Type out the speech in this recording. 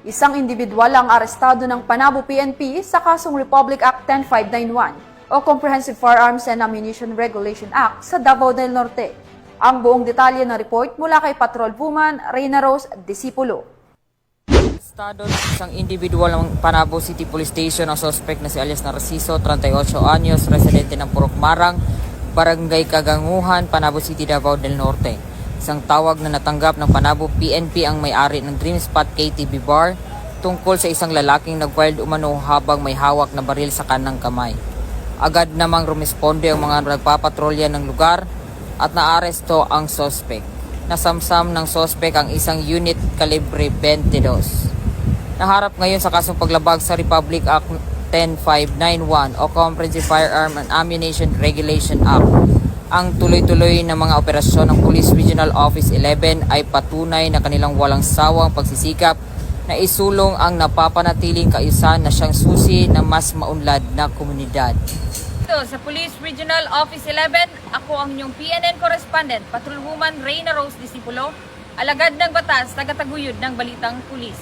Isang individual ang arestado ng Panabo PNP sa kasong Republic Act 10591 o Comprehensive Firearms and Ammunition Regulation Act sa Davao del Norte. Ang buong detalye ng report mula kay Patrol Woman Reyna Rose Disipulo. Arestado ng isang individual ng Panabo City Police Station ang suspect na si alias Narciso, 38 anyos, residente ng Purok Marang, Barangay Kaganguhan, Panabo City, Davao del Norte. Isang tawag na natanggap ng Panabo PNP ang may-ari ng Dream Spot KTV Bar tungkol sa isang lalaking nag-wild umano habang may hawak na baril sa kanang kamay. Agad namang rumisponde ang mga nagpapatrolya ng lugar at naaresto ang suspect. Nasamsam ng suspect ang isang unit kalibre 22. Naharap ngayon sa kasong paglabag sa Republic Act 10591 o Comprehensive Firearm and Ammunition Regulation Act. Ang tuloy-tuloy na mga operasyon ng Police Regional Office 11 ay patunay na kanilang walang sawang pagsisikap na isulong ang napapanatiling kaayusan na siyang susi ng mas maunlad na komunidad. Ito sa Police Regional Office 11, ako ang inyong PNN correspondent, Patrol Woman Reyna Rose Disipulo, alagad ng batas, tagataguyod ng balitang pulis.